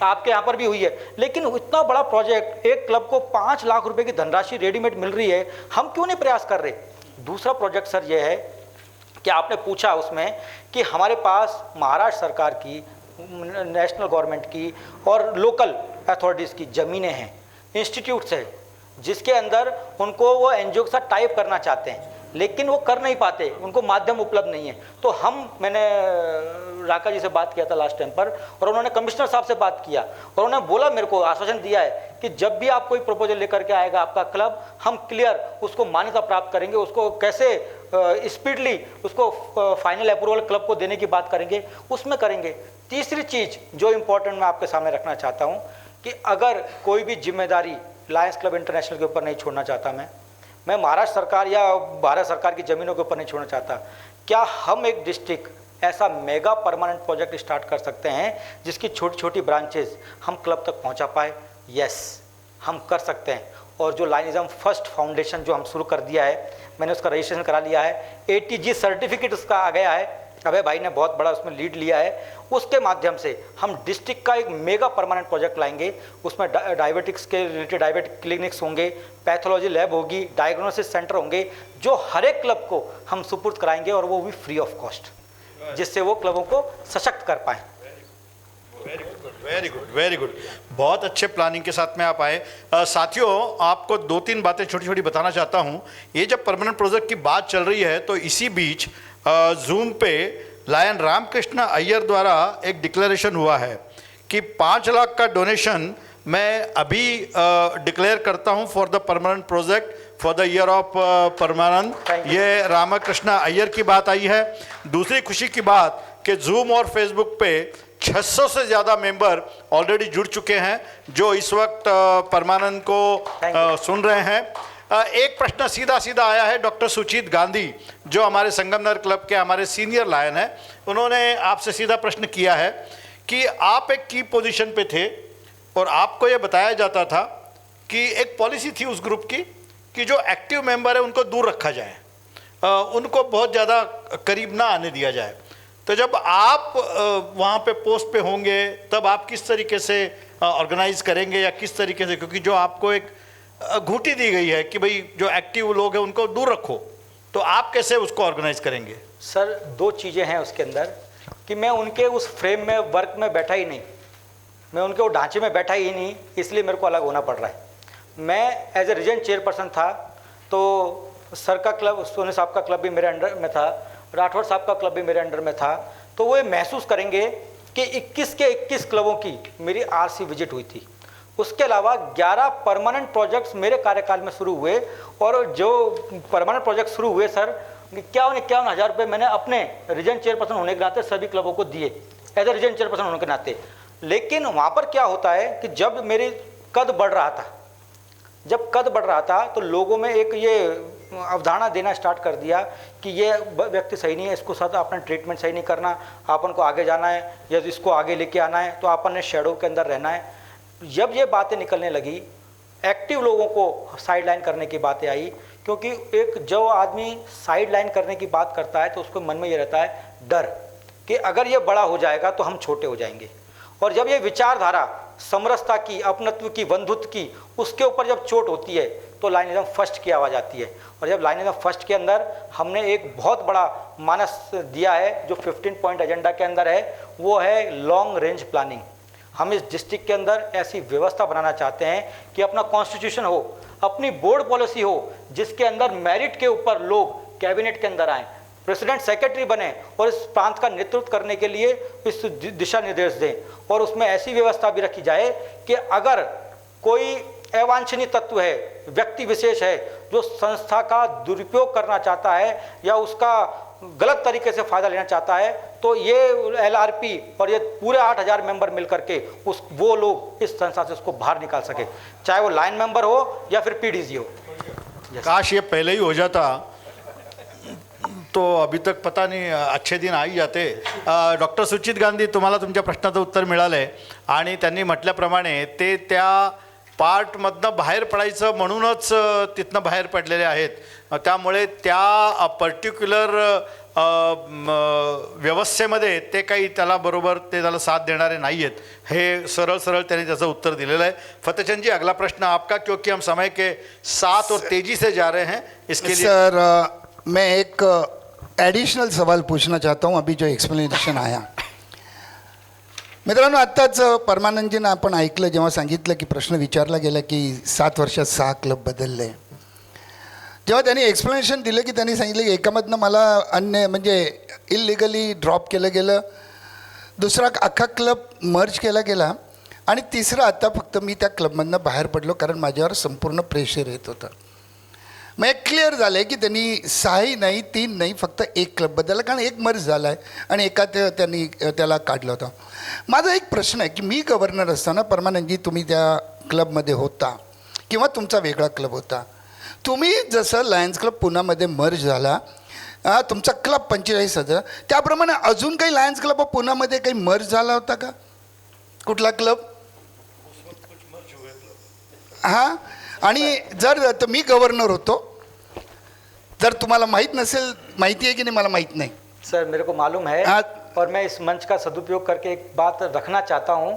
आपके यहाँ पर भी हुई है, लेकिन इतना बड़ा प्रोजेक्ट एक क्लब को 5 लाख रुपए की धनराशि रेडीमेड मिल रही है, हम क्यों नहीं प्रयास कर रहे? दूसरा प्रोजेक्ट सर ये है कि आपने पूछा उसमें कि हमारे पास महाराष्ट्र सरकार की, नेशनल गवर्नमेंट की और लोकल अथॉरिटीज़ की ज़मीनें हैं, इंस्टीट्यूट्स हैं, जिसके अंदर उनको वो एनजीओ के साथ टाइप करना चाहते हैं, लेकिन वो कर नहीं पाते, उनको माध्यम उपलब्ध नहीं है। तो मैंने राका जी से बात किया था लास्ट टाइम पर, और उन्होंने कमिश्नर साहब से बात किया, और उन्होंने बोला, मेरे को आश्वासन दिया है कि जब भी आप कोई प्रपोजल लेकर के आएगा आपका क्लब, हम क्लियर उसको मान्यता प्राप्त करेंगे, उसको कैसे स्पीडली उसको फाइनल अप्रूवल क्लब को देने की बात करेंगे, उसमें करेंगे। तीसरी चीज़ जो इम्पोर्टेंट मैं आपके सामने रखना चाहता हूँ कि अगर कोई भी जिम्मेदारी लायंस क्लब इंटरनेशनल के ऊपर नहीं छोड़ना चाहता, मैं महाराष्ट्र सरकार या भारत सरकार की ज़मीनों के ऊपर नहीं छोड़ना चाहता, क्या हम एक डिस्ट्रिक्ट ऐसा मेगा परमानेंट प्रोजेक्ट स्टार्ट कर सकते हैं जिसकी छोटी छोटी ब्रांचेस हम क्लब तक पहुंचा पाए? यस, हम कर सकते हैं। और जो लायनिज्म फर्स्ट फाउंडेशन जो हम शुरू कर दिया है, मैंने उसका रजिस्ट्रेशन करा लिया है, ATG सर्टिफिकेट उसका आ गया है, अभय भाई ने बहुत बड़ा उसमें लीड लिया है। उसके माध्यम से हम डिस्ट्रिक्ट का एक मेगा परमानेंट प्रोजेक्ट लाएंगे। उसमें डायबिटिक्स के रिलेटेड डायबिटिक क्लिनिक्स होंगे, पैथोलॉजी लैब होगी, डायग्नोसिस सेंटर होंगे, जो हर एक क्लब को हम सुपुर्द कराएंगे, और वो भी फ्री ऑफ कॉस्ट, जिससे वो क्लबों को सशक्त कर पाएँ। Very good, very good. बहुत अच्छे प्लानिंग के साथ में आप आए। साथियों, आपको 2-3 बातें छोटी छोटी बताना चाहता हूँ। ये जब परमानेंट प्रोजेक्ट की बात चल रही है, तो इसी बीच जूम पे लायन रामकृष्ण अय्यर द्वारा एक डिक्लेरेशन हुआ है कि 5 लाख का डोनेशन मैं अभी डिक्लेयर करता हूँ for the permanent project for the year of permanent. ये रामकृष्ण अय्यर की बात आई है। दूसरी खुशी की बात कि जूम और फेसबुक पे 600 से ज़्यादा मेंबर ऑलरेडी जुड़ चुके हैं जो इस वक्त परमानंद को सुन रहे हैं। एक प्रश्न सीधा सीधा आया है डॉक्टर सुचित गांधी, जो हमारे संगमनगर क्लब के हमारे सीनियर लायन हैं। उन्होंने आपसे सीधा प्रश्न किया है कि आप एक की पोजीशन पे थे और आपको ये बताया जाता था कि एक पॉलिसी थी उस ग्रुप की कि जो एक्टिव मेंबर है उनको दूर रखा जाए, उनको बहुत ज़्यादा करीब ना आने दिया जाए। तो जब आप वहाँ पे पोस्ट पे होंगे तब आप किस तरीके से ऑर्गेनाइज करेंगे या किस तरीके से, क्योंकि जो आपको एक घूटी दी गई है कि भाई जो एक्टिव लोग हैं उनको दूर रखो, तो आप कैसे उसको ऑर्गेनाइज करेंगे? सर, 2 चीज़ें हैं उसके अंदर कि मैं उनके उस फ्रेम में वर्क में बैठा ही नहीं, मैं उनके वो ढांचे में बैठा ही नहीं, इसलिए मेरे को अलग होना पड़ रहा है। मैं एज ए रीजन चेयरपर्सन था, तो सर का क्लब, सोनी साहब का क्लब भी मेरे अंडर में था, राठौड़ साहब का क्लब भी मेरे अंडर में था, तो वो ये महसूस करेंगे कि 21 के 21 क्लबों की मेरी RC विजिट हुई थी। उसके अलावा 11 परमानेंट प्रोजेक्ट्स मेरे कार्यकाल में शुरू हुए, और जो परमानेंट प्रोजेक्ट शुरू हुए सर, 51 हज़ार रुपये मैंने अपने रीजन चेयरपर्सन होने के नाते सभी क्लबों को दिए, एज ए रीजन चेयरपर्सन होने के नाते। लेकिन वहाँ पर क्या होता है कि जब मेरी कद बढ़ रहा था, तो लोगों में एक ये अवधारणा देना स्टार्ट कर दिया कि ये व्यक्ति सही नहीं है, इसको साथ अपना ट्रीटमेंट सही नहीं करना, अपन को आगे जाना है या इसको आगे लेके आना है, तो अपन ने शेडो के अंदर रहना है। जब ये बातें निकलने लगी, एक्टिव लोगों को साइड लाइन करने की बातें आई, क्योंकि एक जो आदमी साइड लाइन करने की बात करता है तो उसको मन में ये रहता है डर कि अगर ये बड़ा हो जाएगा तो हम छोटे हो जाएंगे। और जब ये विचारधारा समरसता की, अपनत्व की, बंधुत्व की, उसके ऊपर जब चोट होती है तो लायनिज्म फर्स्ट की आवाज़ आती है। और जब लायनिज्म फर्स्ट के अंदर हमने एक बहुत बड़ा मानस दिया है जो 15 पॉइंट एजेंडा के अंदर है, वो है लॉन्ग रेंज प्लानिंग। हम इस डिस्ट्रिक्ट के अंदर ऐसी व्यवस्था बनाना चाहते हैं कि अपना कॉन्स्टिट्यूशन हो, अपनी बोर्ड पॉलिसी हो, जिसके अंदर मेरिट के ऊपर लोग कैबिनेट के अंदर आएँ, प्रेसिडेंट सेक्रेटरी बने और इस प्रांत का नेतृत्व करने के लिए इस दिशा निर्देश दें। और उसमें ऐसी व्यवस्था भी रखी जाए कि अगर कोई अवांछनीय तत्व है, व्यक्ति विशेष है जो संस्था का दुरुपयोग करना चाहता है या उसका गलत तरीके से फ़ायदा लेना चाहता है, तो ये LRP और ये पूरे 8,000 मेंबर मिलकर के वो लोग इस संस्था से उसको बाहर निकाल सके, चाहे वो लाइन मेंबर हो या फिर PDG हो। काश ये पहले ही हो जाता तो अभी तक पता नहीं अच्छे दिन आई जाते। डॉक्टर सुचित गांधी, तुम्हाला तुमच्या प्रश्नाचं उत्तर मिळालंय आणि त्यांनी म्हटल्याप्रमाणे ते त्या पार्टमधनं बाहेर पडायचं म्हणूनच तिथनं बाहेर पडलेले आहेत। त्यामुळे त्या पर्टिक्युलर व्यवस्थेमध्ये ते काही त्याला बरोबर ते त्याला साथ देणारे नाही आहेत, हे सरळ सरळ त्यांनी त्याचं उत्तर दिलेलं आहे। फतेहचंद जी, अगला प्रश्न आपका, क्योंकि हम समय के साथ और तेजी से जा रहे हैं, इसके लिए सर मैं एक ॲडिशनल सवाल पूछना चाहता हूँ अभी जो एक्सप्लेनेशन आया. मित्रांनो, आत्ताच परमानंदजींना आपण ऐकलं जेव्हा सांगितलं की प्रश्न विचारला गेला की 7 वर्षात 6 क्लब बदलले. जेव्हा त्यांनी एक्सप्लेनेशन दिलं की त्यांनी सांगितलं की एकामधनं मला अन्य म्हणजे इलिगली ड्रॉप केलं गेलं, दुसरा अख्खा क्लब मर्ज केला गेला आणि तिसरा आता फक्त मी त्या क्लबमधनं बाहेर पडलो कारण माझ्यावर संपूर्ण प्रेशर येत होतं. मग एक क्लिअर झालं आहे की त्यांनी 6 नाही 3 नाही फक्त 1 क्लब बदलला कारण एक मर्ज झाला आहे आणि एका त्यांनी त्याला काढलं होतं. माझा एक प्रश्न आहे की मी गव्हर्नर असताना परमानंदजी तुम्ही त्या क्लबमध्ये होता किंवा तुमचा वेगळा क्लब होता. तुम्ही जसं लायन्स क्लब पुण्यामध्ये मर्ज झाला, तुमचा क्लब 45,000, त्याप्रमाणे अजून काही लायन्स क्लब पुण्यामध्ये काही मर्ज झाला होता का? कुठला क्लब? हां. आणि जर मी गव्हर्नर होतो, जर तुम्हाला माहीत नसेल, माहिती आहे की नाही मला माहीत नाही. सर मेरे को मालूम है हाँ। और मैं इस मंच का सदुपयोग करके एक बात रखना चाहता हूं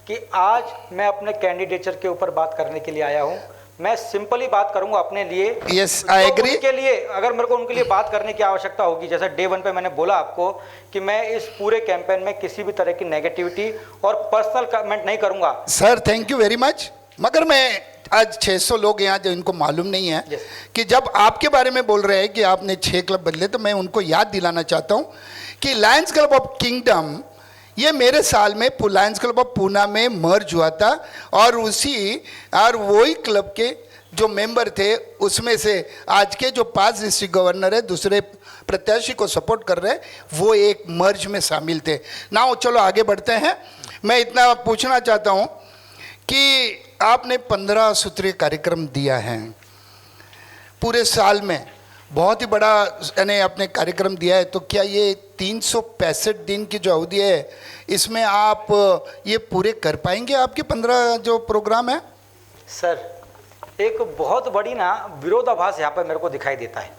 कि आज मैं अपने कैंडिडेचर के ऊपर बात करने के लिए आया हूं. मैं सिंपली बात करूंगा अपने लिए. Yes, I तो agree. उनके लिए अगर मेरे को उनके लिए बात करने की आवश्यकता होगी, जैसे डे 1 पे मैंने बोला आपको कि मैं इस पूरे कैंपेन में किसी भी तरह की नेगेटिविटी और पर्सनल कमेंट नहीं करूंगा. Sir thank you very much. मगर मैं आज 600 लोग यहाँ जो इनको मालूम नहीं है Yes. कि जब आपके बारे में बोल रहे हैं कि आपने 6 क्लब बदले, तो मैं उनको याद दिलाना चाहता हूँ कि लायंस क्लब ऑफ किंगडम ये मेरे साल में लायंस क्लब ऑफ पूना में मर्ज हुआ था और वही क्लब के जो मेंबर थे उसमें से आज के जो 5 डिस्ट्रिक्ट गवर्नर है दूसरे प्रत्याशी को सपोर्ट कर रहे हैं, वो एक मर्ज में शामिल थे ना. चलो आगे बढ़ते हैं. मैं इतना पूछना चाहता हूँ कि आपने 15 सूत्रीय कार्यक्रम दिया है पूरे साल में, बहुत ही बड़ा यानी आपने कार्यक्रम दिया है. तो क्या ये 365 दिन की जो अवधि है इसमें आप ये पूरे कर पाएंगे आपके 15 जो प्रोग्राम है? सर एक बहुत बड़ी ना विरोधाभास यहाँ पर मेरे को दिखाई देता है.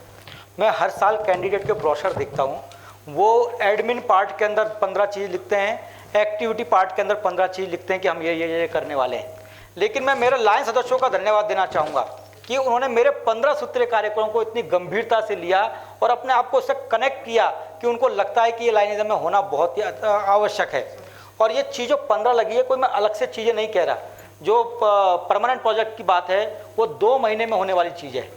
मैं हर साल कैंडिडेट के ब्रोशर देखता हूँ, वो एडमिन पार्ट के अंदर 15 चीज़ लिखते हैं, एक्टिविटी पार्ट के अंदर 15 चीज़ लिखते हैं कि हम ये करने वाले हैं. लेकिन मैं मेरे लायंस सदस्यों का धन्यवाद देना चाहूँगा कि उन्होंने मेरे 15 सूत्रीय कार्यक्रमों को इतनी गंभीरता से लिया और अपने आप को उससे कनेक्ट किया कि उनको लगता है कि ये लाइनिज्म में होना बहुत ही आवश्यक है. और ये चीज़ जो 15 लगी है, कोई मैं अलग से चीज़ें नहीं कह रहा. जो परमानेंट प्रोजेक्ट की बात है वो 2 महीने में होने वाली चीज़ है.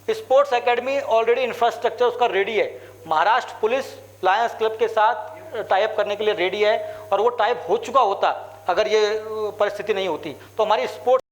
स्पोर्ट्स एकेडमी ऑलरेडी इंफ्रास्ट्रक्चर उसका रेडी है. महाराष्ट्र पुलिस लायंस क्लब के साथ टाइप करने के लिए रेडी है और वो टाइप हो चुका होता अगर ये परिस्थिति नहीं होती. तो हमारी स्पोर्ट्स